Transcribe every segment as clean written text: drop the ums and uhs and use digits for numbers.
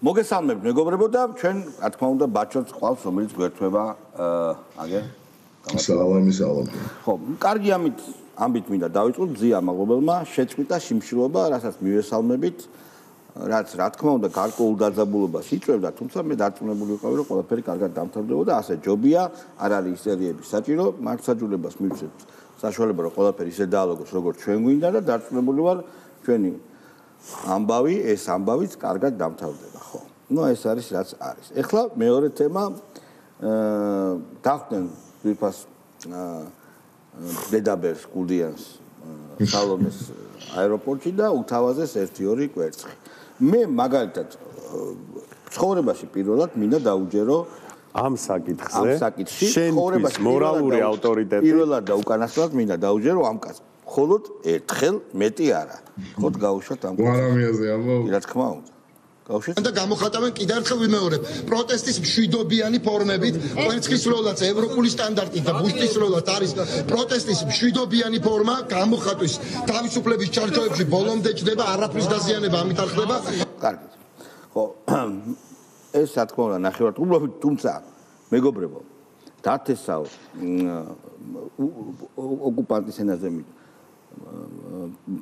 მოგესალმებთ მეგობრებო და ჩვენ რა თქმა უნდა ბაჩოც ყავს რომელიც გვერდება აგერ სალამი ხო კარგი ამით მინდა დავიწყოთ ზია მაღლობელმა შეწყვიტა შიმშილობა რასაც მივესალმებით რაც რა თქმა უნდა გარკვეულ დაძაბულობას იწვევდა თუმცა მე დარწმუნებული ვიყავი რომ ყველაფერი კარგად დამთავრდებოდა ასე ჯობია არ არის ისერიები საჭირო მართლმსაჯულებას მივცეთ საშუალება რომ ყველაფერი ისე დაალოგოს როგორც ჩვენ გვინდა და დარწმუნებული ვარ ჩვენი ეს ამბავიც კარგად დამთავრდება ხო ну ეს არის რაც არის ეხლა მეორე თემა დახვდნენ ვიფას დედაბერს გულდიანს სალომეს აეროპორტში და უთავაზეს 1-2 კვერცხი მე მაგალითად ცხოვრებაში პირველად მინდა დაუჯერო ამ საკითხში ცხოვრებაში მორალური ავტორიტეტი პირველად და უკანასკნელად მინდა დაუჯერო ამ კაცს მხოლოდ ერთხელ მეტი არა ხოთ გავუშვათ ამ გვარამიაზე ამბობ რა თქმა უნდა და გამოხატავენ კიდევ ერთხელ ვიმეორებ პროტესტის მშვიდობიანი ფორმებით კვერცხის როლაც ევროპული სტანდარტით და ბუშტის როლაც არის პროტესტის მშვიდობიანი ფორმა გამოხატვის თავისუფლების ჩარჩოებში ბოლომდე ჭდება არაფრის დაზიანება ამით არ ხდება კარგი ხო ეს რა თქმა უნდა ნახევარწლოვანი თუმცა მეგობრებო დათესავ ოკუპანტის ენაზე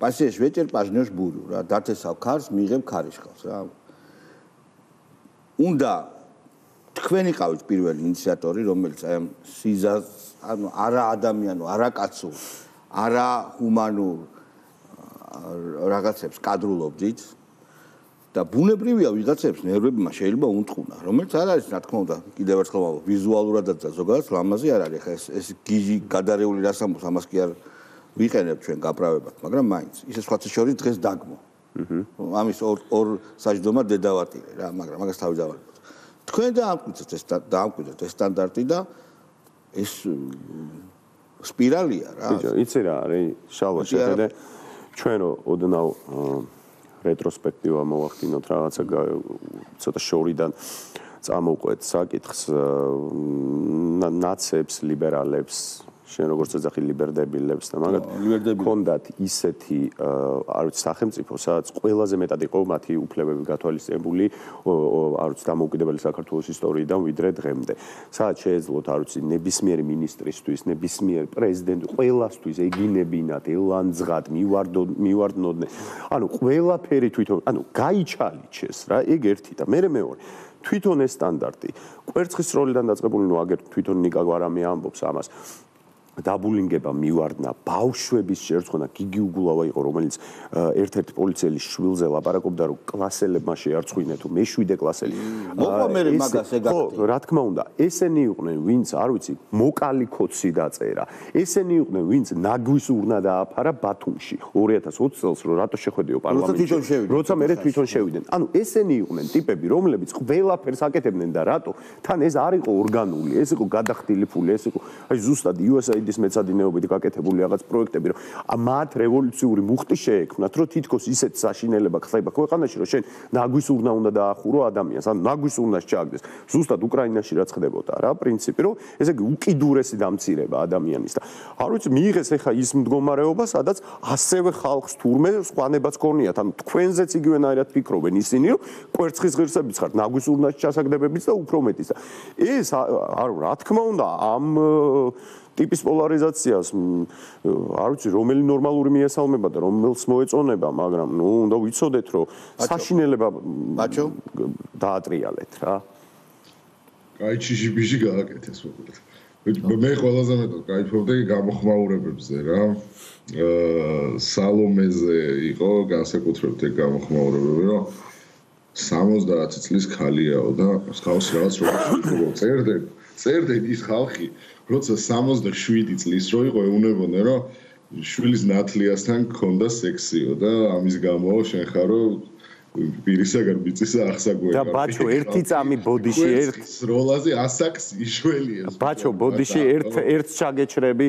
პასიეშ ვეჭერ პაჟნიოშ ბურუ რა დათესავ ქარს მიიღებ ქარიშხალს რა უნდა თქვენი ყავით პირველი ინიციატორი რომელიც აი ამ სიზას ანუ არა ადამიანო არა კაცო არა ჰუმანურ რაღაცებს კადრულობდით და ბუნებრივია ვიღაცებს ნერვებმა შეიძლება უნტყუნა რომელიც არ არის რა თქმა უნდა კიდევ ერთხელ ვამბობ ვიზუალურადაც და ზოგადად ლამაზი არ არის ხა ეს გიჟი გადარეული რას ამბობს ამას კი არ ვიყენებ ჩვენ გაправებად მაგრამ მაინც ისე სხვათა შორის დღეს დაგმო ამის ორ საჯდომად დედავატირე რა მაგრამ მაგას თავი დავარქოთ თქვენ დაამკვიდრეთ ეს სტანდარტი და ეს სპირალია რა იცი რა არის შალვა შეხედე ჩვენ რო ოდნავ რეტროსპექტივა მოვახდინოთ რაღაცა ცოტა შორიდან წამოვყვეთ საკითხს ნაცებს ლიბერალებს შენ როგორც ეძახი ლიბერდებილებს და მაგათ ქონდათ ისეთი არ ვიცი სახელმწიფო სადაც ყველაზე მეტად იყო მათი უფლებები გათვალისწინებული არ ვიცი დამოუკიდებელი საქართველოს ისტორიიდან ვიდრე დღემდე სადაც შეეძლოთ არ ვიცი ნებისმიერი მინისტრისთვის ნებისმიერ პრეზიდენტ ყველასთვის ეგინებინათ ელანძღად მივარდნოდნენ ანუ ყველაფერი თვითონ ანუ გაიჩალიჩეს რა ეგ ერთი და მეორე თვითონ ეს სტანდარტი კვერცხის როლიდან დაწყებული ნუ აგერ თვითონ ნიკა გვარამი ამბობს ამას დაბულინგება მივარდნა ბავშვების შერწყვა გიგი უგულავა იყო რომელიც ერთ-ერთი პოლიციელის შვილზე ლაპარაკობდა რომ კლასელებმა შეარწყვინეთო მე-7 კლასელი მოყვა მე მაგას ეგ ხო რა თქმა უნდა ესენი იყვნენ ვინც არ ვიცი მოკალი კოცი დაწერა ესენი იყვნენ ვინც ნაგვის урნა დააფარა ბათუმში 2020 წელს რომ რატო შეხვედიო პარლამენტში როცა მე თვითონ შევიდნენ ანუ ესენი იყვნენ ტიპები რომლებიც ყველაფერს აკეთებდნენ და რატო თან ეს არ იყო ორგანული ეს იყო გადახდილი ფული ეს იყო აი ზუსტად USAID ის მეცადინეობით გაკეთებული რაღაც პროექტები რომ მათ რევოლუციური მუხტი შეექმნათ რომ თითქოს ისეთ საშინელება ხდება ქვეყანაში რომ შენ ნაგვის урნა უნდა დაახურო ადამიანს ან ნაგვის урნას ჩააგდეს ზუსტად უკრაინაში რაც ხდებოდა რა პრინციპი რომ ესე იგი უკიდურესი დამცირება ადამიანის და არ ვიცი მიიღეს ეხა ის მდგომარეობა სადაც ასევე ხალხს თურმე სხვანებაც ქონიათ ანუ თქვენზეც იგივენაირად ფიქრობენ ისინი რომ კვერცხის ღირსებიც ხართ ნაგვის урნას ჩასაგდებებიც და უფრო მეტიც და ეს რა თქმა უნდა ამ ტიპის პოლარიზაციას არ ვიცი რომელი ნორმალური მიესალმება და რომელს მოეწონება მაგრამ ნუ უნდა ვიცოდეთ რომ საშინელება ბაჩო დაატრიალეთ რა კაი ჩიჟიბიჟი გააკეთეს მოკლედ მე ყველაზე მეტად кайფობდი გამოხმაურებებზე რა სალომეზე იყო განსაკუთრებით ეგ გამოხმაურებები რომ 70 წლის ქალიაო და ხალხს რაღაც როგორ წერდნენ ის ხალხი როცა 67 წლის რო იყო ეუნებოდნენ რომ შვილის ნათლიასთან ქონდა სექსიო და ამის გამო შენ ხარო პირისაგან მიწისა ახსაგვე და ბაჩო ერთი წამი ბოდიში ერთ როლაზე ასაკს იშველიეს ბაჩო ბოდიში ერთ ჩაგეჩრები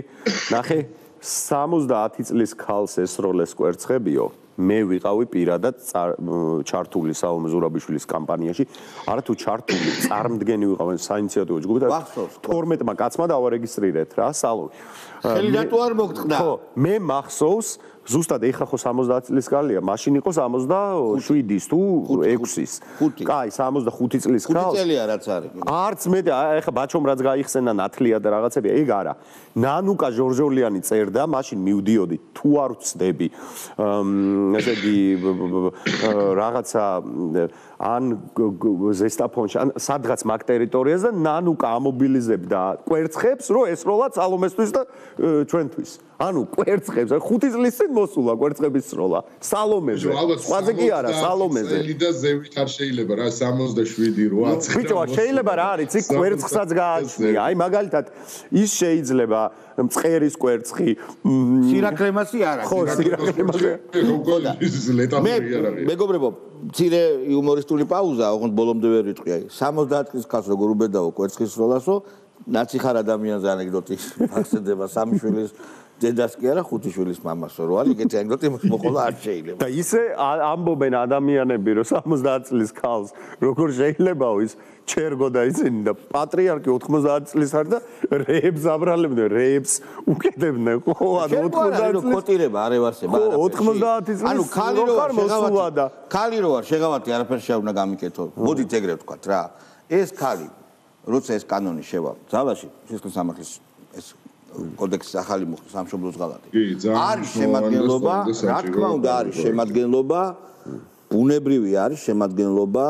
ნახე 70 წლის ქალს ესროლეს კვერცხებიო მე ვიყავი პირადად ჩართული სალომე ზურაბიშვილის კამპანიაში არა თუ ჩართული წარმდგენი ვიყავენ საინიციატივო ჯგუფი და 12-მა კაცმა დავარეგისტრირეთ რა სალომე ხელი რატო არ მოგწყდა ხო მე მახსოვს ზუსტად ეხა ხო 70 წლის კალია, მაშინ იყო 67-ის თუ 6-ის. კაი, 65 წლის ქალს. 5 წელია რაც არის. არც მე ეხა ბაჩომ რაც გაიხსენა ნათლია და რაღაცები, ეგ არა. ნანუკა ჟორჟოლიანი წერდა, მაშინ მივდიოდი, თუ არ ვწდები. ესე იგი რაღაცა ან ზესტაფონში, ან სადღაც მაგ ტერიტორიაზე და ნანუკა ამობილიზებდა კვერცხებს, რომ ესროლა სალომესთვის და ჩვენთვის. ანუ კვერცხებს, 5 წლის წინ მოსულა კვერცხების სროლა. სალომეზე. სხვაზე კი არა, სალომეზე. წელი და ზევით არ შეიძლება რა 67-8. ბიჭო, შეიძლება რა არის, იქ კვერცხსაც გააჩნია. აი მაგალითად ის შეიძლება მწყერის კვერცხი. სირაქლემასი არა. ხო, სირაქლემასი. მეგობრებო, მცირე იუმორისტული პაუზა, ოღონდ ბოლომდე ვერ ვიტყვი. 70 წლის ქალს როგორ უბედაო კვერცხის სროლასო, ნაციხარ ადამიანზე ანეკდოტი აღსედება სამი შვილის დედას კი არა 5 შვილის მამასო რო არის ეგეთი ანეკდოტი მოყოლა არ შეიძლება. და ისე ამბობენ ადამიანები რომ 70 წლის ქალს როგორ შეიძლებაო ის ჩერგო და ისინი და პატრიარქი 90 წლის არის და რეებს აბრალებდნენ, რეებს უკედებდნენ ხო ანუ 90 წლის კოტირება არ ევარსება არა 90 წლის ანუ ქალი რო არ შეღავათი არაფერს შეუნა გამიკეთო. მოდით ეგრე ვთქვათ რა. ეს ქალი როცა ეს კანონი შევა ძალაში სისხლის სამართლის ეს კოდექსის ახალი მოხდა სამშობლოს ღალატი. არის შემადგენლობა, რა თქმა უნდა არის შემადგენლობა, ბუნებრივი არის შემადგენლობა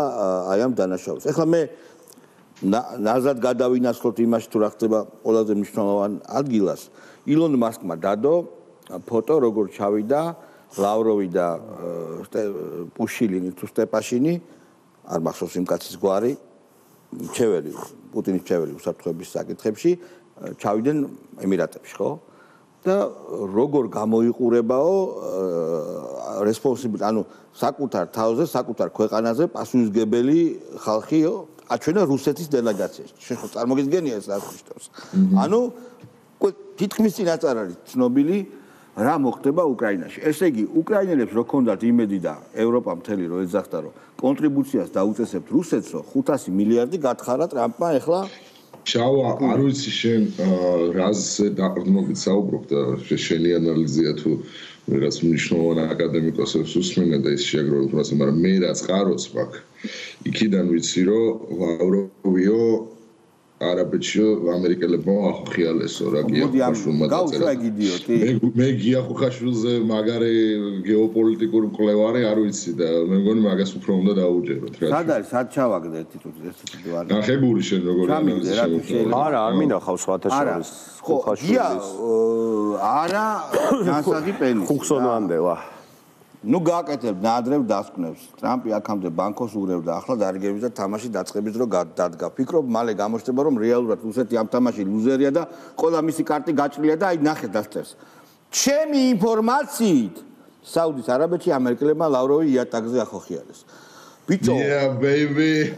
აი ამ დანაშაულს. ეხლა მე ნაზად გადავინაცვლოთ იმაში თუ რა ხდება ყველაზე მნიშვნელოვან ადგილას. ილონ მასკმა დადო ფოტო როგორ ჩავიდა ლავროვი და პუშილინი თუ სტეპაშინი არ მახსოვს იმ კაცის გვარი ჩეველი პუტინის ჩეველი უსაფრთხოების საკითხებში ჩავიდნენ ემირატებში ხო და როგორ გამოიყურებაო რესპონსიბილი ანუ საკუთარ თავზე საკუთარ ქვეყანაზე პასუხისმგებელი ხალხიო აჩვენა რუსეთის დელეგაციაში შეხო წარმოგიდგენია ეს რა ხისტავს ანუ თითქმის წინასწარ არის ცნობილი რა მოხდება უკრაინაში ესე იგი უკრაინელებს რო ქონდათ იმედი და ევროპა მთელი რო ეძახდა რომ კონტრიბუციას დაუწესებთ რუსეთსო 500 მილიარდი გათხარა ტრამპმა ეხლა ჩავა არ ვიცი შენ რაზე დაყრდნობით საუბრობ და შენი ანალიზია თუ ვიღაც მნიშვნელოვან აკადემიკოსებს უსმენა და ის შეაგროვებთ მას მაგრამ მე რაც ყაროც მაქვს იქიდან ვიცი რომ ლავროვიო არაბეთშო ამერიკელებმა ახხიალესო რა გიახუშულმა დაწერა გიდიოტი მე გიახუშულზე მაგარი გეოპოლიტიკური მკვლევარი არ ვიცი და მე მგონი მაგას უფრო უნდა დაუჯეროთ რა სად არის სად ჩავაგდეთ თვითონ ეს არის ნახებული შენ როგორი არა არ მინახავს სხვათა შორის ხოხაშვილის არა განსაგი პენის ხუხსონვანდელა ნუ გააკეთებ ნაადრევ დასკვნებს ტრამპი აქამდე ბანკოს ურევდა ახლა დარიგების და თამაში დაწყების დრო დადგა ფიქრობ მალე გამოჩნდება რომ რეალურად რუსეთი ამ თამაში ლუზერია და ყველა მისი კარტი გაჭრილია და აი ნახე დასწევს ჩემი ინფორმაციით საუდის არაბეთში ამერიკელებმა ლავროვი იატაკზე ახოხიალეს ბიჭო yeah baby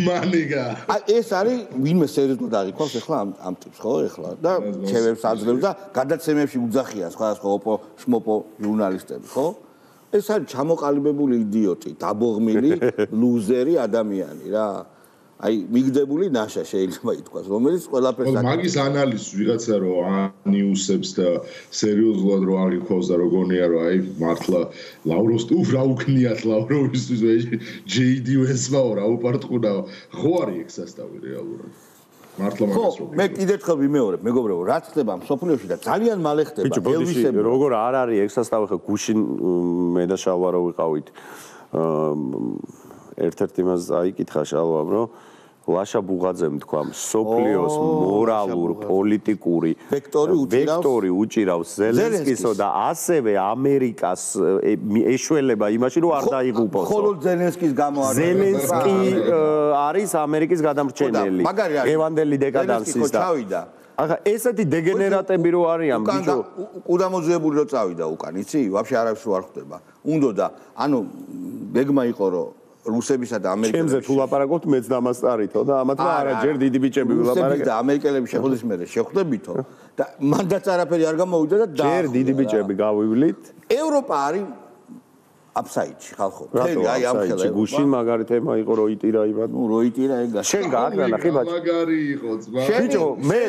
მანიგა ეს არის ვინმე სერიოზულად აღიქვავს ახლა ამ ტიპს ხო ახლა და ჩევებს აძლევს და გადაცემებში უძახიან სხვადასხვა ოპო შმოპო ჟურნალისტები ხო ეს არის ჩამოყალიბებული იდიოტი დაბოღმილი ლუზერი ადამიანი რა აი მიგდებული ნაშა შეიძლება ითქვას რომელიც ყველაფერს მაგის ანალიზს ვიღაცა რომ ანიუსებს და სერიოზულად რო აღიქვავს და როგორია რომ აი მართლა ლავროს თუ რა უქნიათ ლავროვისთვის ჯეიდი ვენსმაო რა უპარტყუნა ხო არის ეგ სასტავი რეალურად მართლა მაგას რო მე კიდევ ერთხელ ვიმეორებ მეგობრებო რა ხდება მსოფლიოში და ძალიან მალე ხდება ელვისები როგორ არ არის ეგ სასტავი ხო გუშინ მე და შალვა რო ვიყავით ერთ-ერთ იმას აიკითხა შალვამ რომ ლაშა ბუღაძემ თქვა სოფლიოს მორალურ პოლიტიკური ვექტორი უჭირავს ზელენსკისო და ასევე ამერიკას ეშველება იმაში რომ არ დაიღუპოს ხოლო ზელენსკის გამო არის ზელენსკი არის ამერიკის გადამრჩენელი ევანდელი დეკადანსის და ახლა ესეთი დეგენერატები რო არიან ბიჭო უდამოძიებული რო წავიდა უკან იცი ვაფშე არავის რო არ ხვდება უნდოდა ანუ გეგმა იყო რომ რუსებისა და ამერიკელებისა ჩემზე თუ ლაპარაკობთ მეც დამასწარითო და ამათმა არა ჯერ დიდი ბიჭები ვილაპარაკეთ და ამერიკელები შეხვდეს მე შეხვდებითო და მანდაც არაფერი არ გამოვიდა და ჯერ დიდი ბიჭები გავივლით ევროპა არის აფსაიდში ხალხო. მთელი აი ამ ხელა. გუშინ მაგარი თემა იყო როიტირა იმად. ნუ როიტირა ეგა. შენ გააკრა ნახე ბაჭი. მაგარი იყო ძმა. ბიჭო, მე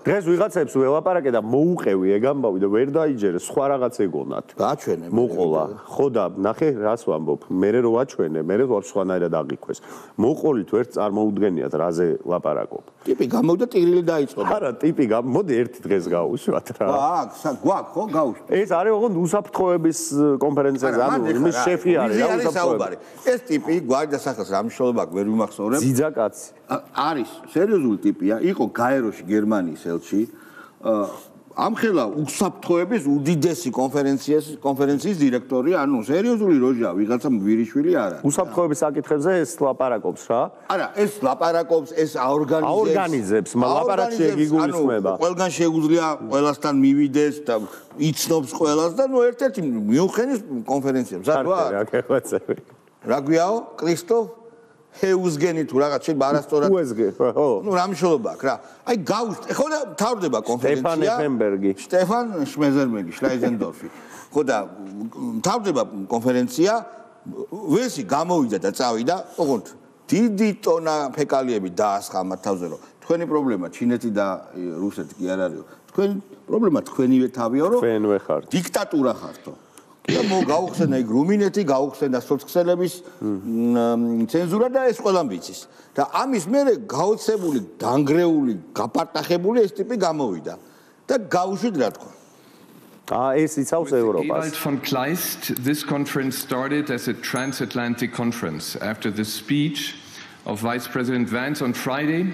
დღეს ვიღაცებს ველაპარაკე და მოუყევი ეგ ამბავი და ვერ დაიჯერე სხვა რაღაც ეგონათ. გააჩვენე. მოყოლა. ხო და ნახე რას ვამბობ. მე რო ვაჩვენე, მე ვარ სხვანაირად აღიქვეს. მოყოლით ვერ წარმოუდგენიათ რაზე ლაპარაკობ. ტიპი გამოვიდა ტირილი დაიწყო. არა, ტიპი მოდი ერთი დღეს გავუშვათ რა. გვაქვს ხო გავუშვათ. ეს არის ოღონდ უსაფრთხოების კონფერენციაზე ანუ იმის შეფი არის რა უსაფრთხოები. ეს ტიპი გვარდა სახელს რა მნიშვნელობა ვერ ვიმახსოვრებ. ძიძა კაცი. არის სერიოზული ტიპია, იყო გაეროში გერმანიის ელჩი. ამხელა უსაფრთხოების უდიდესი კონფერენციის დირექტორია, ანუ სერიოზული როჟა, ვიღაცა მგვირიშვილი არა. უსაფრთხოების საკითხებზე ეს ლაპარაკობს რა? არა, ეს ლაპარაკობს, ეს აორგანიზებს, ლაპარაკში ეგიგულისხმება. ყველგან შეუძლია ყველასთან მივიდეს და იცნობს ყველას და ნუ ერთ-ერთი მიუხენის კონფერენციებს. რა გვიაო, კრისტოფ ჰეუსგენი თუ რაღაც შენ არასწორად უესგე ხო ნუ რა მნიშვნელობა აქვს რა აი გავუსტ ხო და თავდება კონფერენცია სტეფან ეფენბერგი სტეფან შმეზერმეგი შლაიზენდორფი ხო და თავდება კონფერენცია ვესი გამოვიდა და წავიდა ოღონდ დიდი ტონა ფეკალიები დაასხა მათ თავზე რომ თქვენი პრობლემა ჩინეთი და რუსეთი კი არ არისო თქვენი პრობლემა თქვენივე თავიო რომ თქვენვე ხართ დიქტატურა ხართო და მოგვაუხსენა იქ რუმინეთი, გაუხსენა სოციალების ცენზურა და ეს ყველამ ვიცის. და ამის მერე გაოცებული, დანგრეული, გაპარტახებული ეს ტიპი გამოვიდა და გაუშვით რა თქვა. ეს იცავს ევროპას. Ewald von Kleist, this conference started as a transatlantic conference. After the speech of Vice President Vance on Friday,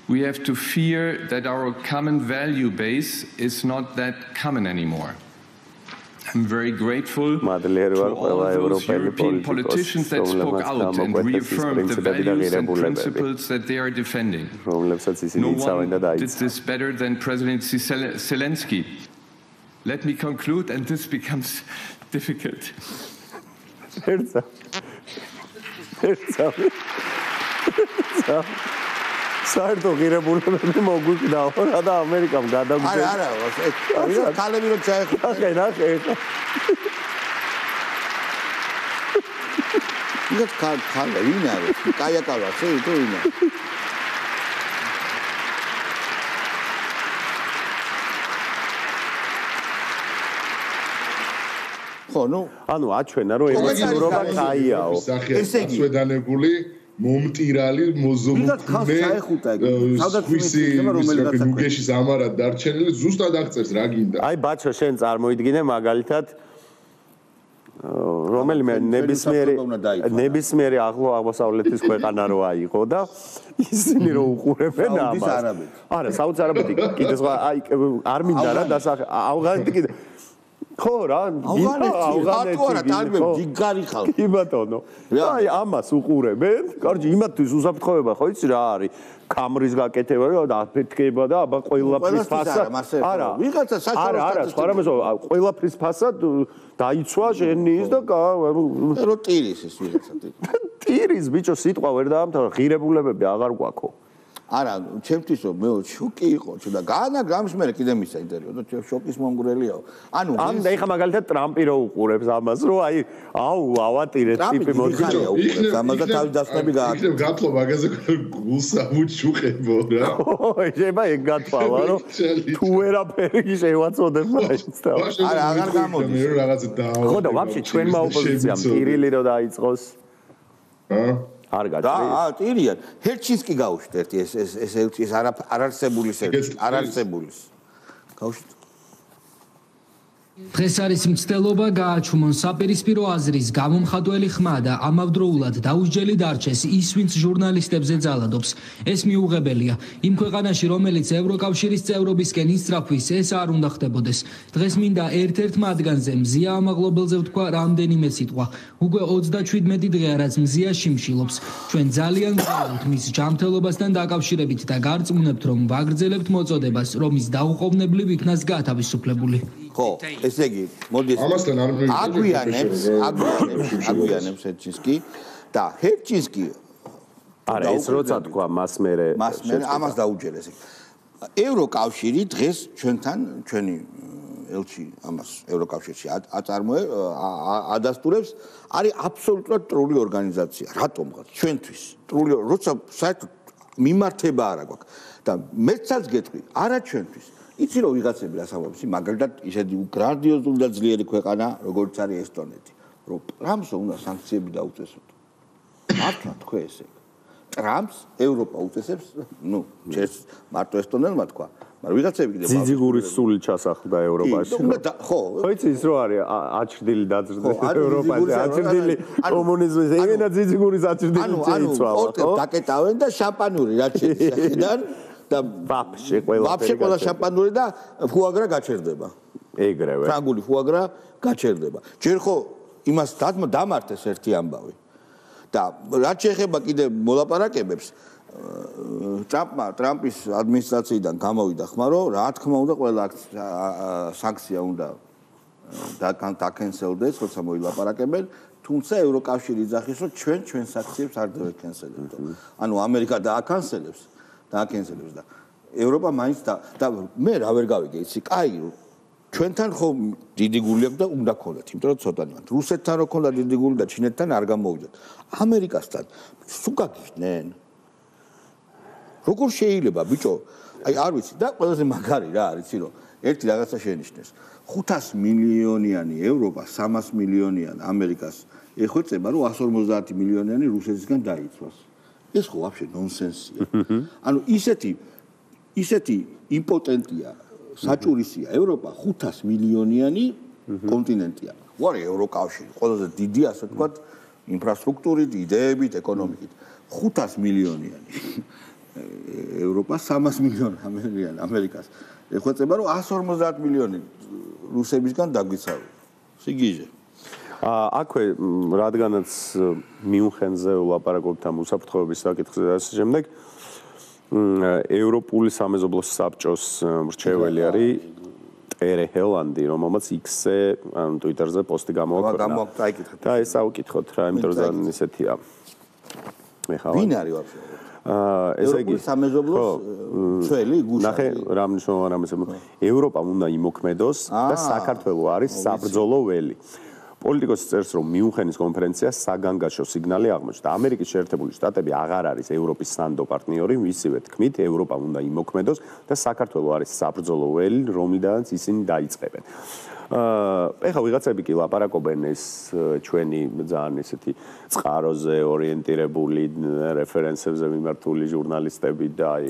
we have to fear that our common value base is not that common anymore. I'm very grateful to all those European politicians that spoke out and reaffirmed the values and principles that they are defending. No one did this better than President Zelensky. Let me conclude, and this becomes difficult. საერთო ღირებულებები მოგვიკვდაო რა და ამერიკამ გადაგვიჭერა. არა, ქალები რო ჩაეხუტა. ნახე. ის ქალი ვინ არის? კაიაკავა, შე თუ ვინ არის? ხო, ნუ, ანუ აჩვენა რომ ემოციურობა კაიაო. ესე იგი, სვედანებული მომტირალი მოზოგუნე სხვისი მუგეშის ამარად დარჩენილი ზუსტად აღწერს რა გინდა აი ბაჩო შენ წარმოიდგინე მაგალითად რომელიმე ნებისმიერი ახლო აღმოსავლეთის ქვეყანა რო აიღო და ისინი რო უყურებენ ამას არა საუდის არაბეთი კიდე სხვა აი არ მინდა რა დასახე ავღანეთი კიდე ხო რა ავღანეთი გიგარი ხალხი კი ბატონო აი ამას უყურებენ კარგი იმათთვის უსაფრთხოება ხო იცი რა არის კამრის გაკეთება და აფეთქება და აბა ყველაფრის ფასად არა ვიღაცა საჭირო არა სხვა რამესო ყველაფრის ფასად დაიცვა ჟენის და რო ტირის ეს ვიღაცა ტირის ბიჭო სიტყვა ვერ დაამთავრა ღირებულებები აღარ გვაქვს არა, ჩემთვის მე შოკი იყო, და გაანა გრამს მე კიდე მისცა ინტერვიუ და შოკის მომგვრელიაო. ანუ ამ და ეხა მაგალითად ტრამპი რო უყურებს ამას, რო აი ავატირეთ ტიპი მოდიჭია უყურებს ამას და თავის დასწრები გააკეთებს. იქნებ გათვალ მაგაზე გულს ამუჩუყებო რა. შეიძლება ეგ გათვალა, რომ თუ ვერაფერი შევაწოდებ მაინც და არა, აღარ გამოდის. მე რაღაც დაავა. ხო და ვაფშე ჩვენმა ოპოზიციამ ტირილი რო დაიწყოს. არ გაჩვენე. და ტირიან. ჰერჩინსკი გაუშვით ერთი ეს არარსებული არარსებული. გაუშვით. დღეს არის მცდელობა გააჩუმონ საპირისპირო აზრის გამომხატველი ხმა და ამავდროულად დაუსჯელი დარჩეს ის ვინც ჟურნალისტებზე ძალადობს. ეს მიუღებელია. იმ ქვეყანაში რომელიც ევროკავშირის წევრობისკენ ისწრაფვის ეს არ უნდა ხდებოდეს. დღეს მინდა ერთ-ერთ მათგანზე მზია ამაღლობელზე ვთქვა რამდენიმე სიტყვა. უკვე 37 დღეა რაც მზია შიმშილობს. ჩვენ ძალიან გვაქვს მის ჯანმრთელობასთან დაკავშირებით და გარწმუნებთ რომ ვაგრძელებთ მოწოდებას რომ ის დაუყოვნებლივ იქნას გათავისუფლებული. ხო, ესე იგი, მოდი ამასთან არ აგვიანებს ჰერჩინსკი და ჰერჩინსკი არა ეს როცა თქვა მას მერე ამას დაუჯერეს. ევროკავშირი დღეს ჩვენთან ჩვენი ელჩი ამას ევროკავშირში ადასტურებს, არის აბსოლუტურად ტრული ორგანიზაცია. რატომღაც ჩვენთვის ტრული, როცა საერთოდ მიმართება არა გვაქვს და მეცაც გეტყვი, არა ჩვენთვის. იცი რომ ვიღაცები რას ამბობს, მაგალითად ისეთი გრანდიოზული და ძლიერი ქვეყანა, როგორც არის ესტონეთი, რომ ტრამპს უნდა სანქციები დაუწესოთ. მართლა თქვენ ესე. ტრამპს ევროპა უწესებს, მარტო ესტონელმა თქვა. მაგრამ ვიღაცები კიდე ძიძიგურის სული ჩასახლდა ევროპაში. ხო იცი ის რო არის აჭრდილი დაძრდა ევროპაში, აჭრდილი კომუნიზმის, ეგენა ძიძიგურის აჭრდილი შეიცვალა. ანუ დაკეტავენ და შამპანური რაც შეხედან და ვაფშე ყველა შამპანური და ფუაგრა გაჩერდება. ეგრევე. ფრანგული ფუაგრა გაჩერდება. ჯერ ხო იმას დამართეს ერთი ამბავი. და რაც შეეხება კიდე მოლაპარაკებებს, ტრამპის ადმინისტრაციიდან გამოვიდა ხმა, რომ რა თქმა უნდა ყველა სანქცია უნდა დაკენსელდეს, როცა მოილაპარაკებენ, თუმცა ევროკავშირი იძახის, რომ ჩვენ სანქციებს არ დავეკენსელებთ. ანუ ამერიკა დააკანსელებს და ევროპა მაინც და მე რა ვერ გავიგე, იცი, კაი ჩვენთან ხო დიდი გული აქვს და უნდა გქონდეთ, იმიტომ რომ ცოტა ნახეთ. რუსეთთან რო ქონდა დიდი გული და ჩინეთთან არ გამოვიდათ. ამერიკასთან სულ გაგიხდნენ. როგორ შეიძლება, ბიჭო? აი არ ვიცი და ყველაზე მაგარი რა არის, იცი რომ ერთი რაღაცა შენიშნეს. 500 მილიონიანი ევროპა, 300 მილიონიანი ამერიკას ეხვეწება, რომ 150 მილიონიანი რუსეთისგან დაიცვას. ეს ხო ვაფშე ნონსენსია. ანუ ისეთი იმპოტენტია საჭურისია ევროპა 500 მილიონიანი კონტინენტია. ვარი ევროკავშირი, ყველაზე დიდი ასე ვთქვათ, ინფრასტრუქტურით, იდეებით, ეკონომიკით. 500 მილიონიანი ევროპა 300 მილიონიანი ამერიკას. ეხვეწება რომ 150 მილიონი რუსებისგან დაგვიცავ. სიგიჟე. აქვე რადგანაც მიუნხენზე ვლაპარაკობთ ამ უსაფრთხოების საკითხზე და ასე შემდეგ, ევროპული სამეზობლო საბჭოს მრჩეველი არის ტერე ჰელანდი, რომელმაც X-ზე, ან Twitter-ზე პოსტი გამოაქვეყნა. და ეს ავკითხოთ რა, იმიტომ რომ ისეთია. ვინ არის ვაფშე? ესე იგი, სამეზობლოს ჩველი გუშინ. ნახე, რა მნიშვნელოვანი რამეზე. ევროპამ უნდა იმოქმედოს და საქართველო არის საბრძოლო ველი. პოლიტიკოსი წერს, რომ მიუნხენის კონფერენცია საგანგაშო სიგნალი აღმოჩნდა. ამერიკის შეერთებული შტატები აღარ არის ევროპის სანდო პარტნიორი, მისივე თქმით, ევროპა უნდა იმოქმედოს და საქართველო არის საბრძოლო ველი, რომლიდანაც ისინი დაიწყებენ. ეხლა ვიღაცები კი ლაპარაკობენ ეს ჩვენი ძალიან ესეთი წყაროზე ორიენტირებული რეფერენსებზე მიმართული ჟურნალისტები და აი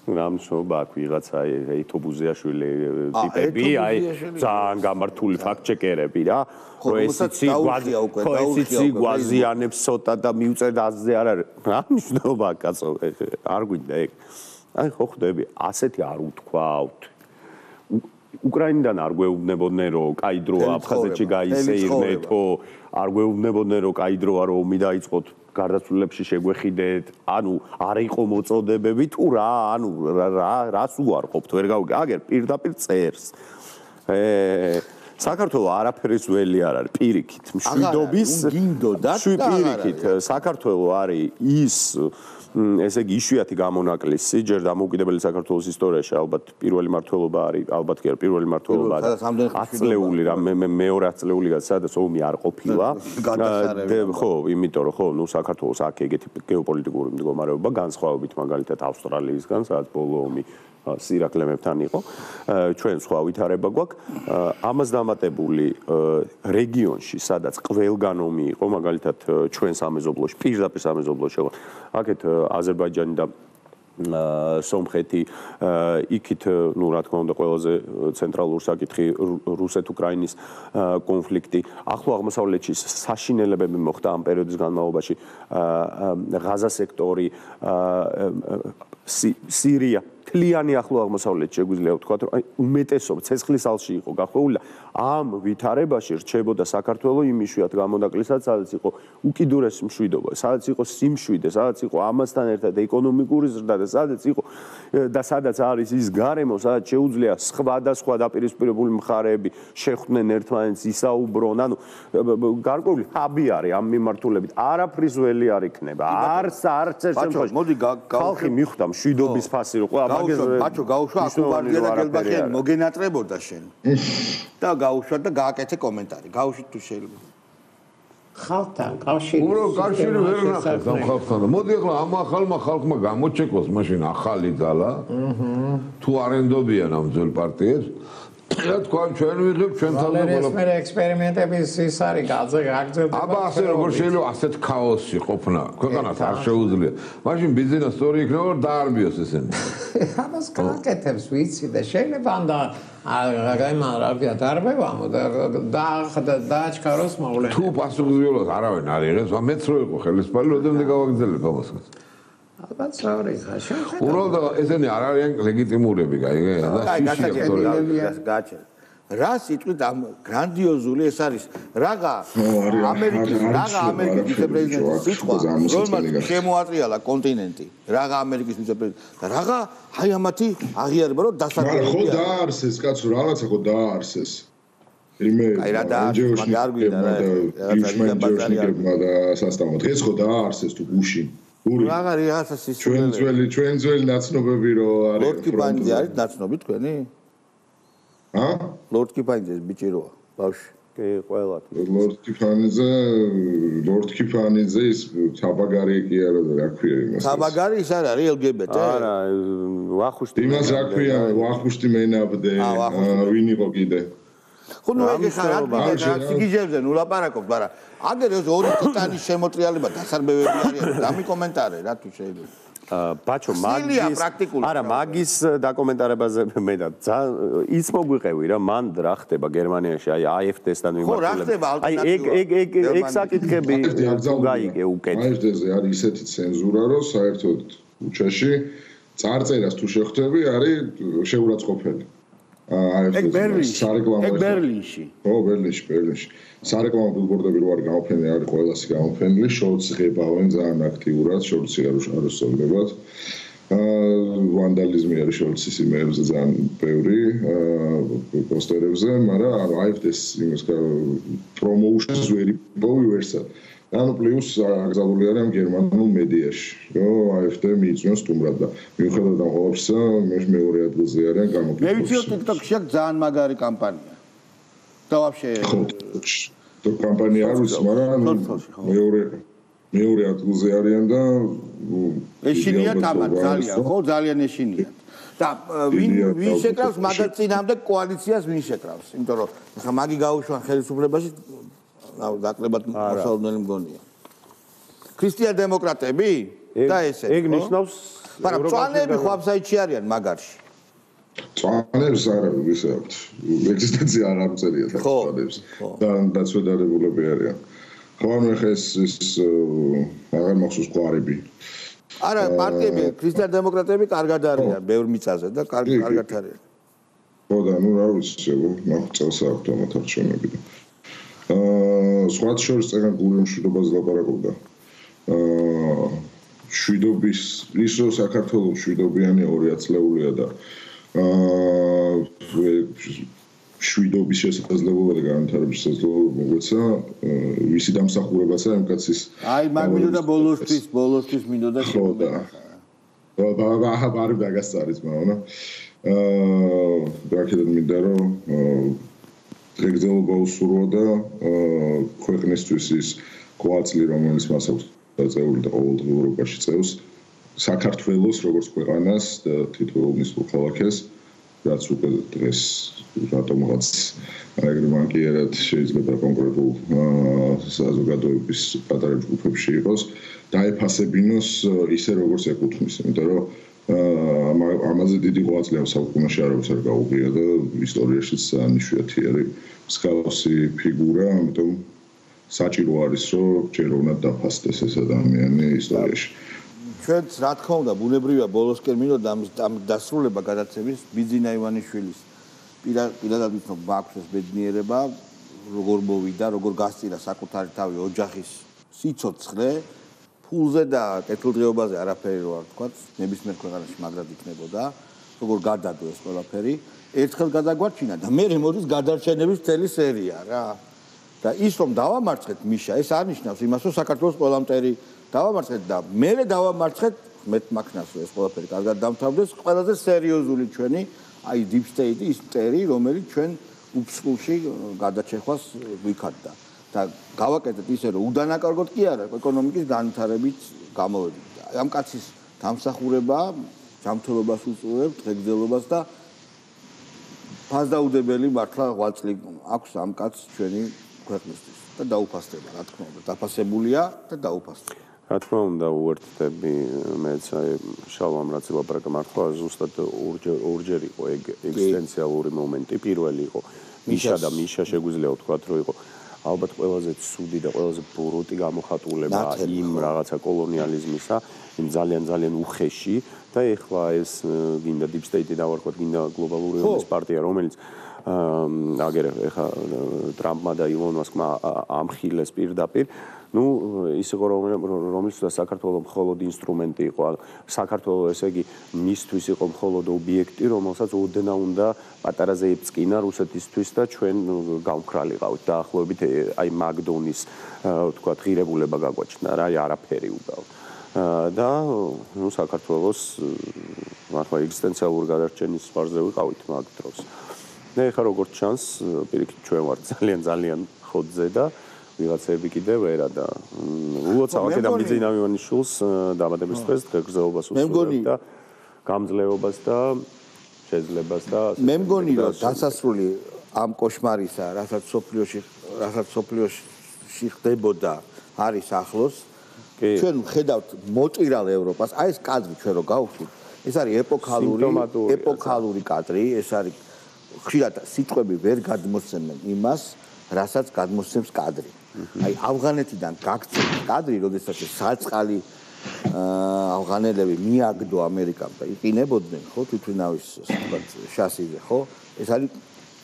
რამშობა აქ ვიღაცა ეითო ბუზიაშვილი ტიპები აი ძალიან გამართული ფაქტ-ჩეკერები რა ხო ესიცი გვაზიანებს ცოტა და მიუწერ აზზე არ არის რა მნიშვნელობა კაცო არ გვინდა ეგ აი ხო ხვდები ასეთი არ უთქვავთ უკრაინიდან არ გვეუბნებოდნენ რომ კაი დროა აფხაზეთში გაისეირნეთო არ გვეუბნებოდნენ რომ კაი დროა რომ ომი დაიწყოთ გარდაცვლილებში შეგვეხიდეთ ანუ არ იყო მოწოდებები თუ რა ანუ რას უარყოფთ ვერ გავიგე აგერ პირდაპირ წერს საქართველოს არაფერის ველი არ არის პირიქით მშვიდობის პირიქით საქართველოს არის ის ესე იგი იშვიათი გამონაკლისი ჯერ დამოუკიდებელი საქართველოს ისტორიაში ალბათ პირველი მმართველობა არის ალბათ კი არა პირველი მმართველობა 10 წლეული რა მეორე 10 წლეული სადაც ომი არ ყოფილა ხო იმიტომ რომ ხო ნუ საქართველოს აქ ეგეთი გეოპოლიტიკური მდგომარეობა განსხვავებით მაგალითად ავსტრალიისგან სადაც ბოლო ომი სირაკლებთან იყო ჩვენ სხვა ვითარება გვაქვს ამას დამატებული რეგიონში სადაც ყველგან ომი იყო მაგალითად ჩვენ სამეზობლოში პირდაპირ სამეზობლოში აქეთ აზერბაიჯანი და სომხეთი იქით ნუ რა თქმა უნდა ყველაზე ცენტრალური საკითხი რუსეთ-უკრაინის კონფლიქტი ახლო აღმოსავლეთში საშინელებები მოხდა ამ პერიოდის განმავლობაში ღაზა სექტორი სირია თლიანი ახლო აღმოსავლეთში შეგვიძლია ვთქვათ რომ აი უმეტესობა ცეცხლის ალში იყო გახვეული ამ ვითარებაში რჩებოდა საქართველოს იმ იშვიათ გამონაკლისად სადაც იყო უკიდურესი მშვიდობა სადაც იყო სიმშვიდე სადაც იყო ამასთან ერთად ეკონომიკური ზრდა და სადაც არის ის გარემო სადაც შეუძლია სხვადასხვა დაპირისპირებული მხარეები შეხვდნენ ერთმანეთს ისაუბრონ ანუ გარკვეული ჰაბი არის ამ მიმართულებით არაფრის ველი არ იქნება არც ერთ შემთხვევაში მოდი ხალხი მიხვდა მშვიდობის ფასი რომ ყველა ბაჭო გაუშვა აკუბარდია და გელბახიანი მოგენატრებოდა შენ. და გაუშვა და გააკეთე კომენტარი. გაუშვით თუ შეიძლება. ხალხთან კავშირი. კავშირი ვერ ნახეთ ამ ხალხთან. მოდი ახლა ამ ახალმა ხალხმა გამოჩეკოს მაშინ ახალი ძალა. თუ არ ენდობიან ამ ძველ პარტიებს რა თქვა ჩვენ ვიღებ ჩვენ თავზე ყველა ექსპერიმენტების ის არის გაგრძელდება. აბა ასე როგორ შეიძლება ასეთ ქაოსში ყოფნა ქვეყანას არ შეუძლია. მაშინ ბიზნესი სწორი იქნება რომ დაარბიოს ესენი. ამას გააკეთებს ვიცი და შეიძლება და რა დარბევა და დააჩქაროს მოვლენა. თუ პასუხისმგებლობას არავინ არ იღებს, მეც რო იყო ხელისფალი, როდემდე გავაგრძელებ ამას. ალბათ სწორი ხაშენ. უბრალოდ ესენი არ არიან ლეგიტიმურები, გაიგე? გაჩერდა. რა სიტყვით ამ გრანდიოზული ეს არის რაღა ამერიკის ვიცე-პრეზიდენტის სიტყვა, რომელმაც შემოატრიალა კონტინენტი, რაღა ამერიკის ვიცე-პრეზიდენტი და რაღაცა აი ამათი აღიარება რომ დასაკვირველი. ხო დაარსეს კაცო, რაღაცა ხო დაარსეს. იმე ანჯეუშნიკებმა და სასტამოდ. ეს ხო დაარსეს თუ გუშინ. რაღა რაღაცა სისტემა. ჩვენ ძველი ნაცნობები რო არის. ლორდ კიპანიძე არის ნაცნობი თქვენი? ლორდ კიპანიძეს ბიჭი როა, ბავშვი. კი, ყველა. ლორდ კიპანიძე ის თაბაგარი კი არა და რა ქვია იმას. თაბაგარი ის არ არის LGBT? არა, ვახუშტი. იმას რა ქვია, ვახუშტი მენაბდე, ვინ იყო კიდე? ხო ნუ ეგ ხარ სიგიჟებზე ნუ ლაპარაკობ, მაგრამ აგერ ეს ორი ტიტანის შემოტრიალება დასარბევები არიან. დამიკომენტარე რა თუ შეიძლება. ბაჭო მაგის დაკომენტარებაზე მე და ის მოგვიყევი რა მან რა ხდება გერმანიაში აი AfD-სთან მიმართულებით აი ეგ საკითხები გაიგე უკეთ AfD-ზე არის ისეთი ცენზურა რომ საერთოდ უჩაში წარწერას თუ შეხვდები არის შეურაცხყოფელი ეგ ბერლინში ხო ბერლინში სარეკლამო ბილბორდები რო არის გამოფენილი არის ყველასი გამოფენილი შორტს ღებავენ ძალიან აქტიურად შორტსი არ უსწორდებათ ვანდალიზმი არის შორტსის იმეებზე ძალიან ბევრი პოსტერებზე მაგრამ AfD-ს იმას პრომოუშენს ვერ იპოვი ვერსად ანუ პლუს აკრძალული არის ამ გერმანულ მედიაში რომ AfD მიიწვიოს სტუმრად და მიუხედავად ამ ყოველისა მეორე ადგილზე არიან გამოფენილი მე ვიცი რომ TikTok-ში აქვს ძალიან მაგარი კამპანია და ვაფშე то компания არ ვიცი, მაგრამ მეორე ადგილზე არიან და ეშინიათ ამათ ძალიან, ხო, ძალიან ეშინიათ. და ვინ შეკრავს მაგაცინამდე კოალიციას ვინ შეკრავს? იმიტომ რომ ხა მაგი გაუშვან ხელისუფლებაში დაკლებად მოსალოდნელი მგონია. ქრისტიან-დემოკრატები და ესეთი. ეგ ნიშნავს მაგრამ წვანები ხო ამ საიტში არიან მაგარში. წვანებს არა ისე აქვთ ეგზისტენცია არ ამწერია წვანებს და დაცვედარებულები არიან ხო ანუ ეხა ეს აღარ მახსოვს ყარები არა პარტიები ქრისტიან-დემოკრატები კარგად არიან ბევრ მიწაზე და კარგად არიან ხო და ნუ რა ვიცი მაგწელს აქვთ ამათ არჩევნები და სხვა შორის წეგან გული მშვიდობას ლაპარაკობდა შვიდობის ის რომ საქართველოს მშვიდობიანი ორი ათლეულია და შვიდობის შესაძლებლობა და განვითარების შესაძლებლობა მოგვეცა ვისი დამსახურებაცა ამ კაცის აი მაგ მინდოდა ბოლოსთვის მინდოდა ხოდა ბაბა გაგასწარის მაონა დაკეთდა მინდა რომ ეგზელობა უსურვა და ქვეყნისთვის ის კოაცლი რომელიც მას აქვს დაწეული და ყოველდღიურ ევროპაში წევს საქართველოს როგორც ქვეყანას და თითოეულ მის ქალაქეს რაც უკვე დღეს რატომღაც ეგრე მანკიერად შეიძლება კონკრეტულ საზოგადოების პატარა ჯგუფებში იყოს დაეფასებინოს ისე როგორც ეკუთვნის იმიტომ რომ ამაზე დიდი ღვაწლი ამ საუკუნეში არავის არ გაუღია და ისტორიაშიც ანიშვიათი არის მსგავსი ფიგურა ამიტომ საჭირო არის რომ ჯერ უნდა დაფასდეს ეს ადამიანი ისტორიაში ჩვენც რა თქმა უნდა ბუნებრივია ბოლოსკენ მინდოდა ამ დასრულება გადაცემის ბიძინა ივანიშვილის პირადად ვიცნობ მაქვს ეს ბედნიერება როგორ მოვიდა როგორ გასწირა საკუთარი თავი ოჯახის სიცოცხლე ფულზე და კეთილდღეობაზე არაფერი რო არ თქვა ნებისმიერ ქვეყანაში მაგრად იქნებოდა როგორ გადადო ეს ყველაფერი ერთხელ გადაგვარჩინა და მე მოდის გადარჩენების წელი სერია რა და ის რომ დავამარცხეთ მიშა ეს არ ნიშნავს იმას რომ საქართველოს ყველა მტერი დავამარცხეთ და მე დავამარცხეთ მეთმაქნას ეს ყველაფერი კარგად დამთავრდეს, ყველაზე სერიოზული ჩვენი აი deep state ის მტერი, რომელიც ჩვენ უფსკულში გადაჭეხვას ვიქადდა. და გავაკეთეთ ისე, რომ უდანაკარგოთ კი არა, ეკონომიკის განვითარებით გამოვედით. ამ კაცის დამსახურება ჯანმრთელობას უწევს, დღეგრძელობას და ფასდაუდებელი მართლა ღვაწლი აქვს ამ კაცს ჩვენი ქვეყნისთვის და დაუფასდება, რა თქმა უნდა, დაფასებულია და დაუფასდება. რა თქმა უნდა, უერთდები მეც აი შალვამ რაც ილაპარაკა მართლა ზუსტად ორჯერ იყო ეგზისტენციალური მომენტი, პირველი იყო მიშა და მიშა შეგვიძლია ვთქვათ, რომ იყო ალბათ ყველაზე ცუდი და ყველაზე ბოროტი გამოხატულება იმ რაღაცა კოლონიალიზმისა, იმ ძალიან უხეში და ეხლა ეს გინდა deep state-ი დავარქვათ, გინდა გლობალური ომის პარტია, რომელიც აგერ ეხლა ტრამპმა და ილონ მასკმა ამხილეს პირდაპირ ну ის იყო რომელიც საქართველოს მხოლოდ ინსტრუმენტი იყო საქართველოს ესე იგი მისთვის იყო მხოლოდ ობიექტი რომელსაც ოდნა უნდა პატარა ზეებწკინა რუსეთისთვის და ჩვენ გავქრალიყავთ დაახლოებით აი მაგდონის ვთქვათ ღირებულება გაგვაჩნდა რა არაფერი უბრალოდ და ну საქართველოს მართლა ეგზისტენციალური გადარჩენის სფარზე ვიყავით მაგ დროს და ეხლა როგორც ჩანს პირიქით ჩვენ ვართ ძალიან ხოძზე და ვიღაცები კიდევ ვერა და უოცა აქედან მიძინა მივანიშვილს დამატების დღეს დღეგრძელობას უსურვებ და გამძლეობას და შეძლებას და მე მგონი რომ დასასრული ამ კოშმარისა რასაც სოფლიოში ხდებოდა არის ახლოს ჩვენ ხედავთ მოტირალ ევროპას აი ეს კადრი ჩვენ რო გავხსნით ეს არის ეპოქალური კადრი ეს არის ხშირად სიტყვები ვერ გადმოსცემენ იმას რასაც გადმოსცემს კადრი აი ავღანეთიდან გაქცევის კადრი, როდესაც საწყალი ავღანელები მიაგდო ამერიკამ და იყინებოდნენ, ხო, თვითმფრინავის შასიზე, ხო? ეს არის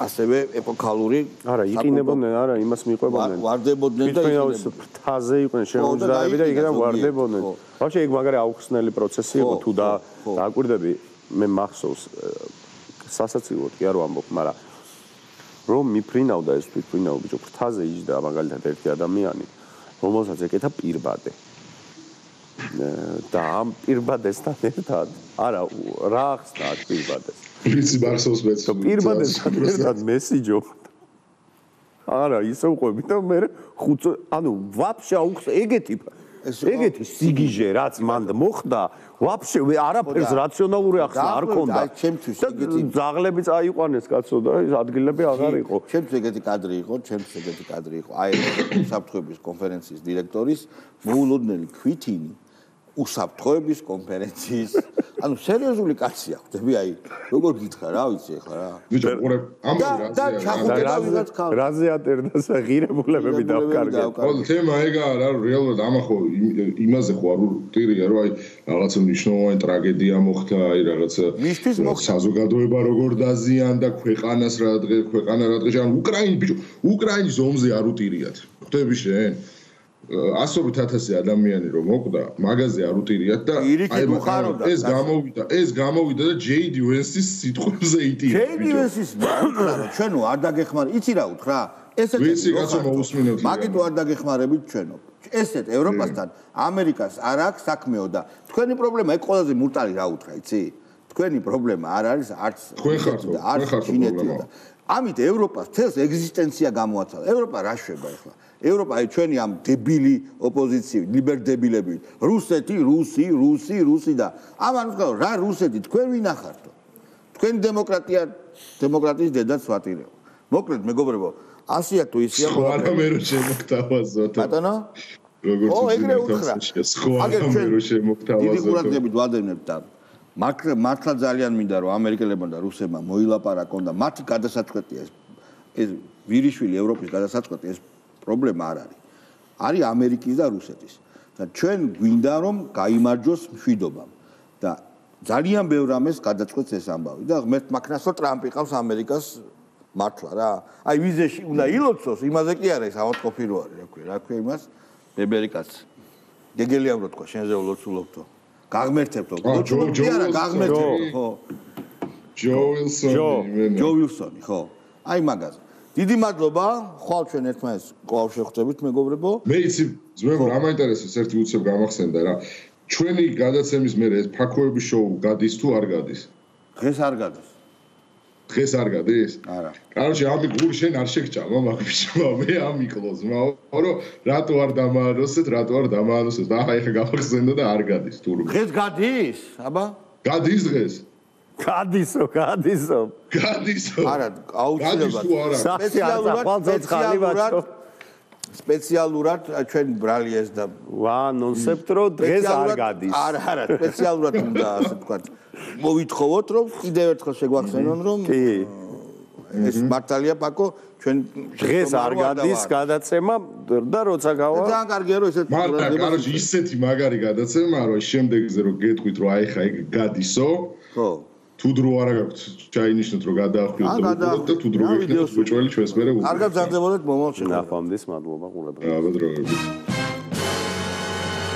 ასევე ეპოქალური არა, იყინებოდნენ, არა, იმას მიყვებოდნენ. ვარდებოდნენ და თვითმფრინავის ფრთაზე იყვნენ შემოჯდარები და იქიდან ვარდებოდნენ. ბავშვი, ეგ მაგარი აუხსნელი პროცესი იყო, თუ დააკვირდები, მე მახსოვს სასაცილოდ კი არ ვამბობ, მაგრამ რომ მიფრინავდა ეს თვითმფრინავი ბიჭო ფრთაზე იჯდა მაგალითად ერთი ადამიანი რომელსაც ეკეთა პირბადე და ამ პირბადესთან ერთად არა რა ახსნა აქ პირბადეს ვიცი მახსოვს მეც პირბადესთან ერთად მესიჯო არა ისე უყვები და მე ანუ ვაფშე აუხს ეგეთი სიგიჟე რაც მან მოხდა ვაფშე არაფერს რაციონალური ახსნა არ ქონდა ჩემთვის ეგეთი ზაღლები წაიყვანეს კაცო და ეს ადგილები აღარ იყო ჩემთვის ეგეთი კადრი იყო აი უსაფრთხოების კონფერენციის დირექტორის მოულოდნელი ქვითინი უსაფრთხოების კონფერენციის ანუ სერიოზული კაცია ხვდები აი როგორ გითხრა რა ვიცი ახლა რა ბიჭო ყურე რაზე ატერდა ღირებულებები დავკარგეთ ხო თემა ეგაა რა რეალურად ამახო იმაზე ხო არ ვტირია რომ აი რაღაცა მნიშვნელოვანი ტრაგედია მოხდა აი რაღაცა საზოგადოება როგორ დაზიანდა ქვეყანა რა დღე ან უკრაინის ომზე არ უტირიათ ხვდები შენ 100,000 ადამიანი რომ მოკვდა, მაგაზე არ უტირიათ და ეს გამოვიდა და JD Vance-ის სიტყვებზე იტირა. JD Vance-ის ჩვენო არ დაგეხმარ, იცი რა უთხრა? ვიცი კაცო მოусმინოთ. მაგით არ დაგეხმარებით ჩვენო. ესეთ ევროპასთან ამერიკას არ აქვს საქმეო და თქვენი პრობლემა ეგ ყველაზე მურტალი რა უთხრა, იცი? თქვენი პრობლემა არ არის არც ჩინეთი. ამით ევროპას თელს ეგზისტენცია გამოაცალა. ევროპა რა შვება ახლა? ევროპა აი ჩვენი ამ დებილი ოპოზიციები, ლიბერდებილები, რუსეთი, რუსი და ამან ვთქვა რა რუსეთი თქვენ ვინახართო? თქვენ დემოკრატიის დედაც ვატირებო. მოკლედ მეგობრებო, ასია თუ ისია არა მე რო შემოგთავაზოთ. ბატონო? როგორც ეგრე უთხრა. აგერ ჩვენ რო შემოგთავაზოთ. დიდი ყურადღებით ვადევნებთ და მართლა ძალიან მინდა რომ ამერიკელებმა და რუსებმა მოილაპარაკონ და მათი გადასაწყვეტია ეს ვირიშვილი ევროპის გადასაწყვეტი ეს პრობლემა არ არის. არის ამერიკის და რუსეთის. და ჩვენ გვინდა რომ გაიმარჯვოს მშვიდობამ. და ძალიან ბევრ ამას გადაწყვეტს ეს ამბავი. და ღმერთ მაქნას რომ ტრამპი ყავს ამერიკას მართლა რა. აი ვიზეში უნდა ილოცოს, იმაზე კი არა ეს ავადმყოფი რო არის, რა ქვია იმას. ბებერიკაც. გეგელიამ რო თქვა, შენზე ვლოცულობთო. გაღმერთებთო. კი არა, გაღმერთებთო, ხო. ჯო ვილსონი, ხო. აი მაგაზე. დიდი მადლობა, ხვალ ჩვენ ერთმანეთს კვლავ შევხვდებით, მეგობრებო. მე იცი, ძმებო, რა მაინტერესებს ერთი უცებ გამახსენდა რა. ჩვენი გადაცემის მერე ეს ფაქოების შოუ გადის თუ არ გადის? დღეს არ გადის. დღეს არ გადის? არა. კაროჩე, ამი გული შენ არ შეგჭამა, მაგბიჭო, მე ამიკლოზმა, რომ რატო არ დამააროსეთ, რატო არ დამააროსეთ. ახლა ეხა გავახსენდა და არ გადის თურმე. დღეს გადის? აბა? გადის დღეს? გადისო. გადისო. არა, აუცილებლად. სპეციალურად ჩვენ ბრალიეს და ვანონსებთ რომ დღეს არ გადის. არა, სპეციალურად უნდა ასე თქვა. მოვითხოვოთ რომ კიდევ ერთხელ შეგვახსენონ რომ ეს მართალია პაკო ჩვენ დღეს არ გადის გადაცემა და როცა გავა ძალიან კარგია რომ ესეთ მაგრამ კაროჩი ისეთი მაგარი გადაცემა რომ შემდეგზე რომ გეტყვით რომ აი ხა ეგ გადისო ხო თუ დრო არა გაქვთ ჩაინიშნოთ რომ გადაახვიოთ და თუ დრო გექნებათ უჭველი ჩვენს მერე კარგად გაგზავნებოდეთ მომავალში. ნახვამდის მადლობა ყურადღებისთვის. რა დროებით